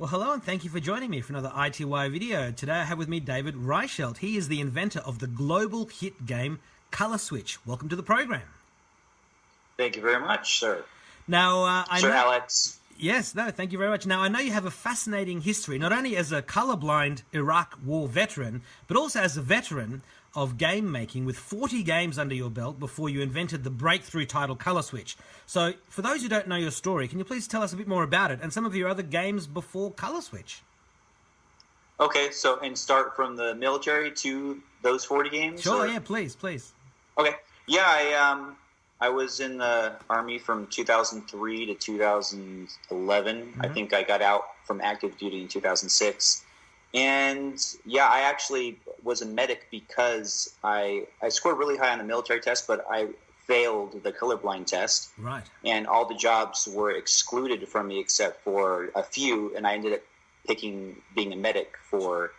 Well, hello, and thank you for joining me for another ITY video. Today I have with me David Reichelt. He is the inventor of the global hit game Color Switch. Welcome to the program. Thank you very much, sir. Now, Sir Alex. Yes, no, thank you very much. Now, I know you have a fascinating history, not only as a colorblind Iraq war veteran, but also as a veteran of game making with 40 games under your belt before you invented the breakthrough title Color Switch. So, for those who don't know your story, can you please tell us a bit more about it and some of your other games before Color Switch? Okay, so, and start from the military to those 40 games? Sure, or? Yeah, please. Okay, yeah, I was in the Army from 2003 to 2011. Mm-hmm. I think I got out from active duty in 2006. And, yeah, I actually was a medic because I scored really high on the military test, but I failed the colorblind test. Right. And all the jobs were excluded from me except for a few, and I ended up picking being a medic for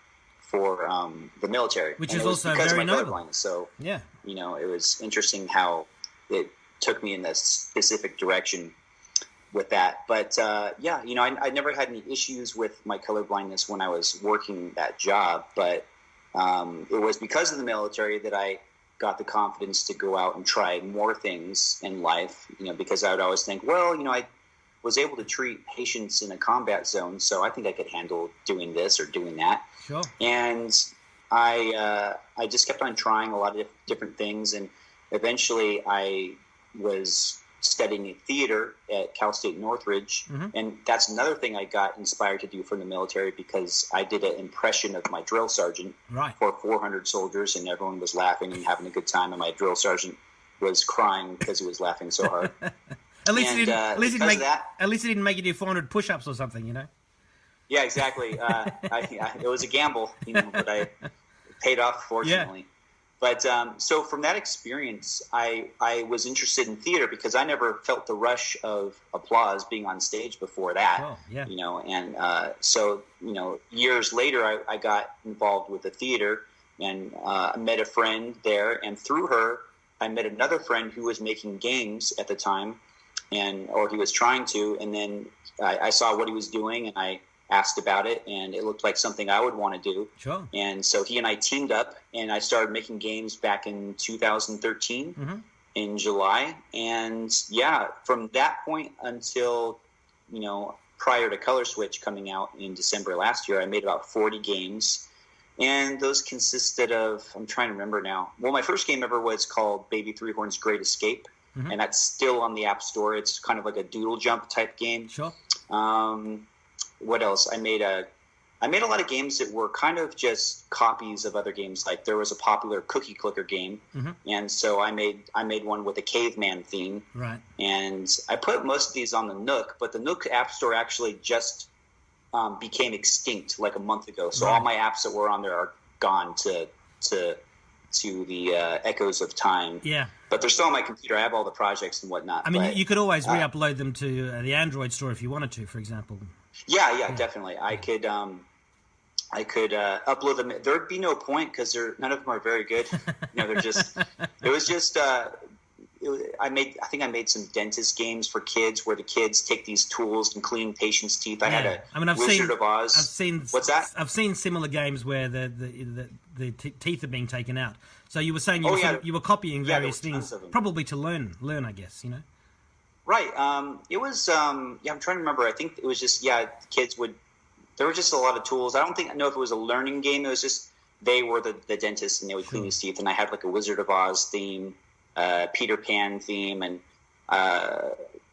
the military. Which and is also very noble. So, yeah, you know, it was interesting how it took me in this specific direction with that. But, yeah, you know, I never had any issues with my colorblindness when I was working that job. But it was because of the military that I got the confidence to go out and try more things in life, you know, because I would always think, well, you know, I was able to treat patients in a combat zone, so I think I could handle doing this or doing that. Sure. And I just kept on trying a lot of different things, and eventually I was studying theater at Cal State Northridge, mm-hmm. and that's another thing I got inspired to do from the military because I did an impression of my drill sergeant for 400 soldiers, and everyone was laughing and having a good time, and my drill sergeant was crying because he was laughing so hard. At least he didn't make you do 400 push-ups or something, you know? Yeah, exactly. It was a gamble, you know, but it paid off, fortunately. Yeah. But so from that experience, I was interested in theater because I never felt the rush of applause being on stage before that. Oh, yeah. You know, and so, you know, years later, I got involved with the theater, and I met a friend there, and through her, I met another friend who was making games at the time, or he was trying to, and then I saw what he was doing, and I asked about it, and it looked like something I would want to do. Sure. And so he and I teamed up, and I started making games back in 2013 mm-hmm. in July. And yeah, from that point until, you know, prior to Color Switch coming out in December last year, I made about 40 games. And those consisted of, I'm trying to remember now. Well, my first game ever was called Baby Three Horns Great Escape. Mm-hmm. And that's still on the App Store. It's kind of like a doodle jump type game. Sure. What else? I made a lot of games that were kind of just copies of other games. Like there was a popular cookie clicker game, mm-hmm. and so I made one with a caveman theme. Right. And I put most of these on the Nook, but the Nook App Store actually just became extinct like a month ago. So all my apps that were on there are gone to the echoes of time. Yeah. But they're still on my computer. I have all the projects and whatnot. I mean, you could always re-upload them to the Android store if you wanted to, for example. Yeah, definitely. I could upload them. There would be no point because none of them are very good. You know, they're just. It was just. I think I made some dentist games for kids where the kids take these tools and clean patients' teeth. I had Wizard of Oz. I've seen. What's that? I've seen similar games where the teeth are being taken out. So you were saying you were copying various things, probably to learn, I guess, you know. Right. It was, I'm trying to remember. I think it was just, kids there were just a lot of tools. I don't know if it was a learning game. It was just, they were the dentist and they would clean his teeth. And I had like a Wizard of Oz theme, Peter Pan theme, and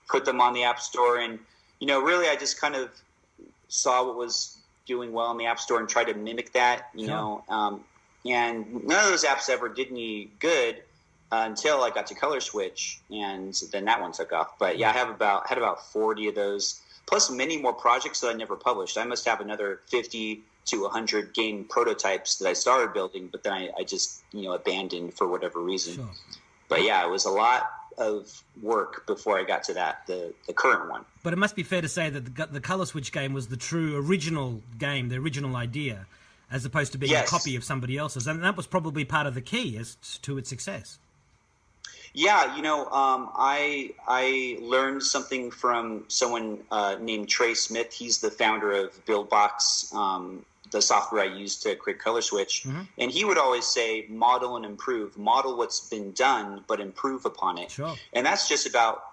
put them on the App Store. And, you know, really I just kind of saw what was doing well in the App Store and tried to mimic that, you know. And none of those apps ever did any good. Until I got to Color Switch, and then that one took off. But yeah, I had about 40 of those, plus many more projects that I never published. I must have another 50 to 100 game prototypes that I started building, but then I just abandoned for whatever reason. Sure. But yeah, it was a lot of work before I got to the current one. But it must be fair to say that the Color Switch game was the true original game, the original idea, as opposed to being a copy of somebody else's, and that was probably part of the key as to its success. Yeah, I learned something from someone named Trey Smith. He's the founder of BuildBox, the software I use to create Color Switch. Mm-hmm. And he would always say, model and improve. Model what's been done, but improve upon it. Sure. And that's just about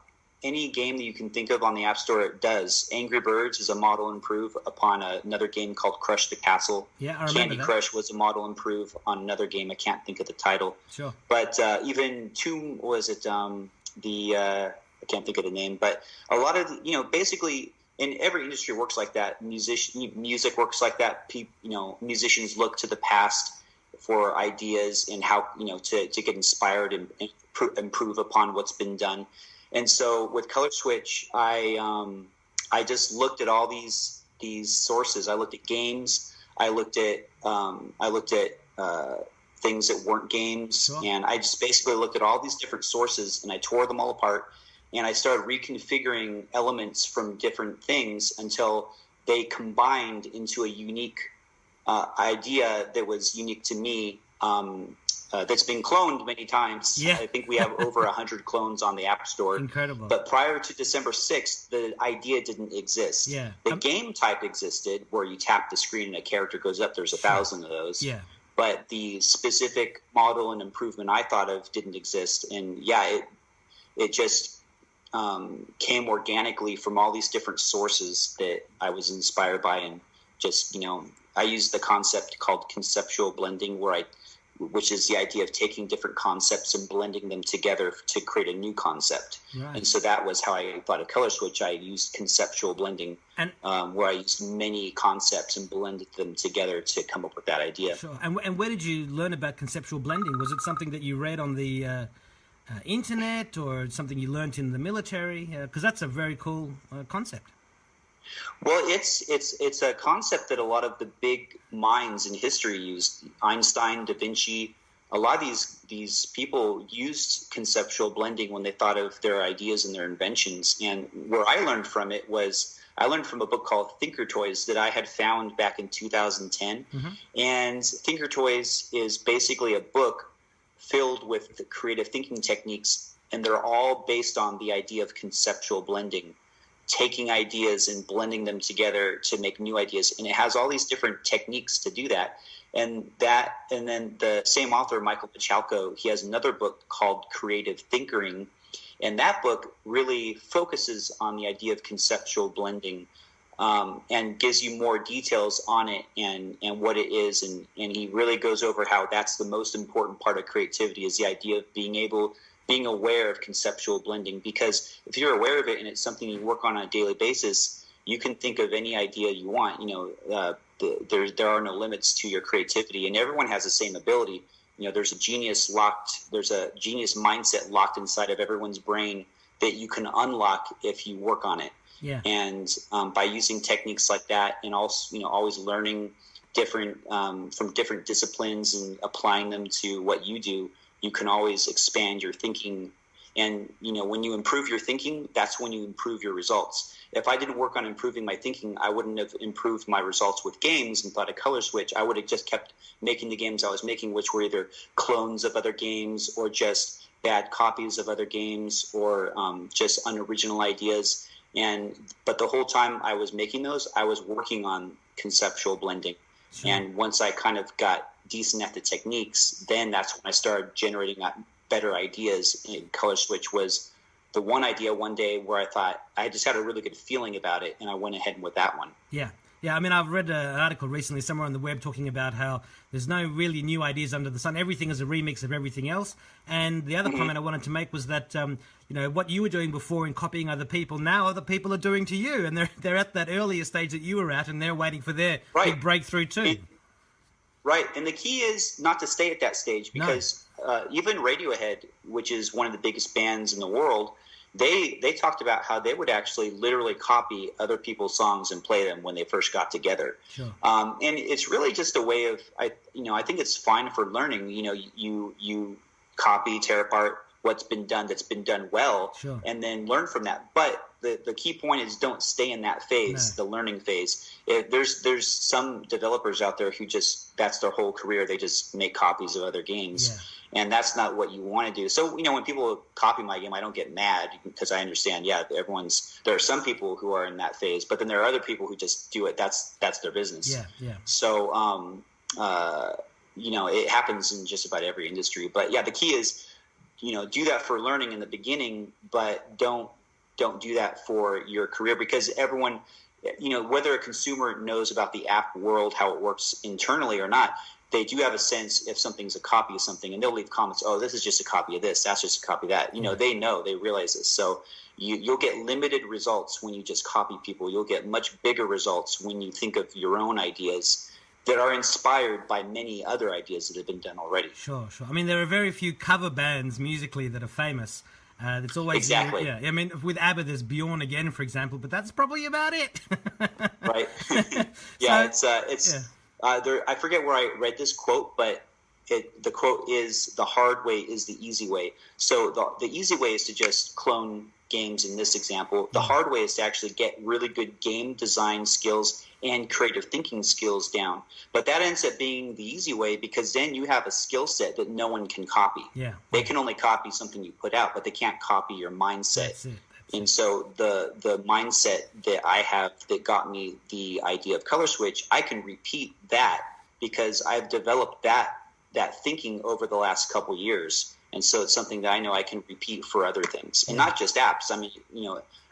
any game that you can think of on the App Store. It does. Angry Birds is a model improve upon another game called Crush the Castle. Yeah, I remember Candy that. Crush was a model improve on another game. I can't think of the title. Sure. But even Tomb, was it I can't think of the name, but a lot of, basically in every industry works like that. Music works like that. Musicians look to the past for ideas and how, to get inspired and improve upon what's been done. And so with Color Switch, I just looked at all these sources. I looked at games. I looked at things that weren't games, sure. And I just basically looked at all these different sources and I tore them all apart. And I started reconfiguring elements from different things until they combined into a unique idea that was unique to me. That's been cloned many times. Yeah. I think we have over 100 clones on the App Store. Incredible. But prior to December 6th, the idea didn't exist. Yeah. The game type existed, where you tap the screen and a character goes up. There's 1,000 of those. Yeah. But the specific model and improvement I thought of didn't exist. And yeah, it just came organically from all these different sources that I was inspired by. And just, I used the concept called conceptual blending, which is the idea of taking different concepts and blending them together to create a new concept. Right. And so that was how I thought of Color Switch. I used conceptual blending, and where I used many concepts and blended them together to come up with that idea. Sure. And where did you learn about conceptual blending? Was it something that you read on the internet, or something you learned in the military? Because that's a very cool concept. Well, it's a concept that a lot of the big minds in history used. Einstein, Da Vinci, a lot of these people used conceptual blending when they thought of their ideas and their inventions. And where I learned from it was, I learned from a book called Thinker Toys that I had found back in 2010. Mm-hmm. And Thinker Toys is basically a book filled with the creative thinking techniques, and they're all based on the idea of conceptual blending. Taking ideas and blending them together to make new ideas. And it has all these different techniques to do that. And then the same author, Michael Pachalko, he has another book called Creative Thinkering. And that book really focuses on the idea of conceptual blending, and gives you more details on it and what it is. And he really goes over how that's the most important part of creativity, is the idea of being aware of conceptual blending. Because if you're aware of it and it's something you work on a daily basis, you can think of any idea you want. There are no limits to your creativity, and everyone has the same ability. There's a genius mindset locked inside of everyone's brain that you can unlock if you work on it. Yeah. And by using techniques like that, and also always learning different from different disciplines and applying them to what you do, you can always expand your thinking. And, when you improve your thinking, that's when you improve your results. If I didn't work on improving my thinking, I wouldn't have improved my results with games and thought of Color Switch. I would have just kept making the games I was making, which were either clones of other games or just bad copies of other games, or just unoriginal ideas. But the whole time I was making those, I was working on conceptual blending. Sure. And once I kind of got decent at the techniques, then that's when I started generating better ideas. And Color Switch was the one idea one day where I thought I just had a really good feeling about it, and I went ahead with that one. Yeah. I mean, I've read an article recently somewhere on the web talking about how there's no really new ideas under the sun. Everything is a remix of everything else. And the other comment I wanted to make was that, what you were doing before in copying other people, now other people are doing to you. And they're at that earlier stage that you were at, and they're waiting for their big breakthrough too. Right. And the key is not to stay at that stage, because even Radiohead, which is one of the biggest bands in the world, they talked about how they would actually literally copy other people's songs and play them when they first got together. Sure. And it's really just a way of, I think it's fine for learning. You copy, tear apart what's been done that's been done well, sure, and then learn from that. But the key point is, don't stay in that phase, the learning phase. There's some developers out there who just, that's their whole career. They just make copies of other games. And that's not what you want to do. So, when people copy my game, I don't get mad because I understand, there are some people who are in that phase, but then there are other people who just do it. That's their business. Yeah. So, it happens in just about every industry. But the key is, do that for learning in the beginning, but don't do that for your career, because everyone, whether a consumer knows about the app world, how it works internally or not, they do have a sense if something's a copy of something, and they'll leave comments, oh, this is just a copy of this, that's just a copy of that. They realize this. So you'll get limited results when you just copy people. You'll get much bigger results when you think of your own ideas that are inspired by many other ideas that have been done already. Sure. I mean, there are very few cover bands musically that are famous. It's always exactly. I mean, with ABBA, there's Bjorn Again, for example, but that's probably about it. Right. I forget where I read this quote, but the quote is, "The hard way is the easy way." So the easy way is to just clone games in this example. The hard way is to actually get really good game design skills and creative thinking skills down. But that ends up being the easy way, because then you have a skill set that no one can copy. Yeah. They can only copy something you put out, but they can't copy your mindset. That's it. And so the mindset that I have that got me the idea of Color Switch, I can repeat that because I've developed that thinking over the last couple years. And so it's something that I know I can repeat for other things, and not just apps. I mean,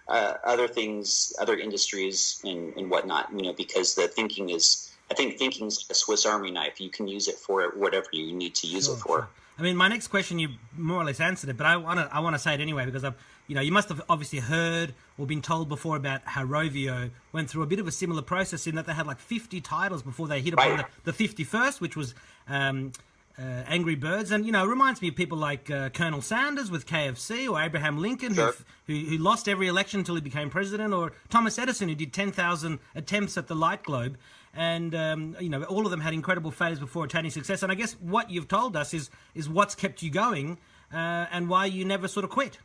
other things, other industries and whatnot, because I think thinking's a Swiss Army knife. You can use it for whatever you need to use it for. Sure. I mean, my next question, you more or less answered it, but I want to say it anyway, because you must have obviously heard or been told before about how Rovio went through a bit of a similar process in that they had like 50 titles before they hit upon the 51st, which was Angry Birds. And, it reminds me of people like Colonel Sanders with KFC, or Abraham Lincoln, sure. who lost every election until he became president, or Thomas Edison, who did 10,000 attempts at the light globe. And, all of them had incredible failures before attaining success. And I guess what you've told us is what's kept you going and why you never sort of quit.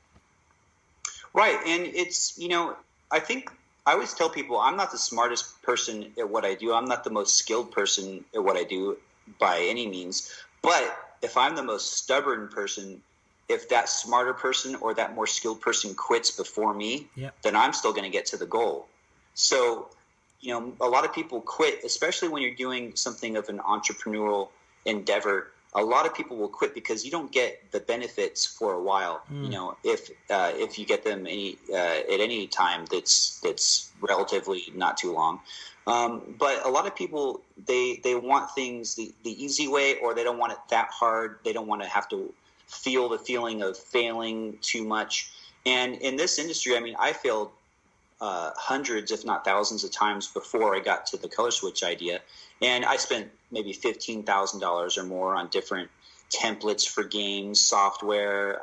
Right. And it's, I think I always tell people I'm not the smartest person at what I do. I'm not the most skilled person at what I do by any means. But if I'm the most stubborn person, if that smarter person or that more skilled person quits before me, then I'm still going to get to the goal. So, a lot of people quit, especially when you're doing something of an entrepreneurial endeavor. A lot of people will quit because you don't get the benefits for a while. If you get them at any time that's relatively not too long. But a lot of people, they want things the easy way, or they don't want it that hard. They don't want to have to feel the feeling of failing too much. And in this industry, I mean, I failed hundreds, if not thousands of times before I got to the Color Switch idea. And I spent maybe $15,000 or more on different templates for games, software.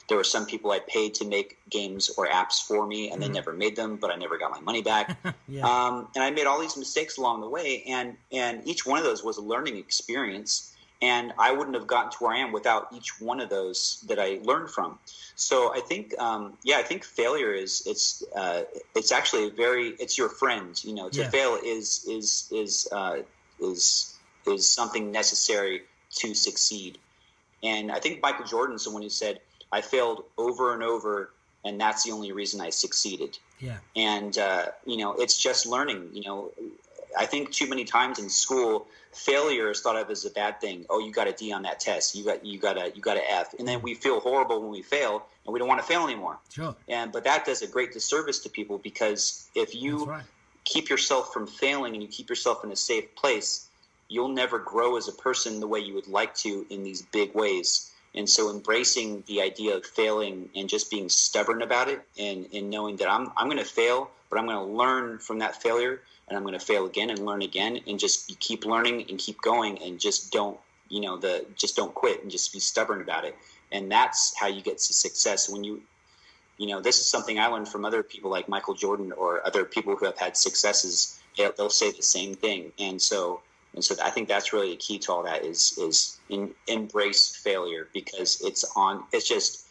There were some people I paid to make games or apps for me, and they never made them, but I never got my money back. And I made all these mistakes along the way, and each one of those was a learning experience. And I wouldn't have gotten to where I am without each one of those that I learned from. So I think, I think failure it's actually it's your friend. To fail is something necessary to succeed. And I think Michael Jordan's the one who said, "I failed over and over, and that's the only reason I succeeded." Yeah. And it's just learning. I think too many times in school, failure is thought of as a bad thing. Oh, you got a D on that test. You got a F, and then we feel horrible when we fail, and we don't want to fail anymore. Sure. But that does a great disservice to people, because if you keep yourself from failing and you keep yourself in a safe place, you'll never grow as a person the way you would like to in these big ways. And so embracing the idea of failing and just being stubborn about it, and knowing that I'm going to fail, but I'm going to learn from that failure, and I'm going to fail again and learn again, and just keep learning and keep going, and just don't quit, and just be stubborn about it. And that's how you get to success. When this is something I learned from other people like Michael Jordan or other people who have had successes. They'll say the same thing. And so I think that's really the key to all that is embrace failure, because it's just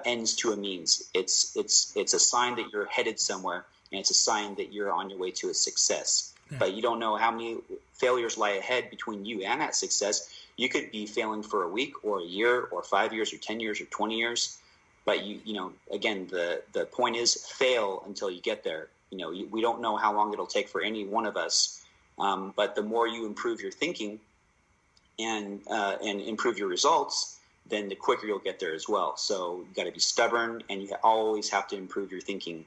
ends to a means. It's a sign that you're headed somewhere, and it's a sign that you're on your way to a success. but you don't know how many failures lie ahead between you and that success. You could be failing for a week or a year or 5 years or 10 years or 20 years. But again, the point is fail until you get there. We don't know how long it'll take for any one of us. But the more you improve your thinking and improve your results, then the quicker you'll get there as well. So you got to be stubborn, and you always have to improve your thinking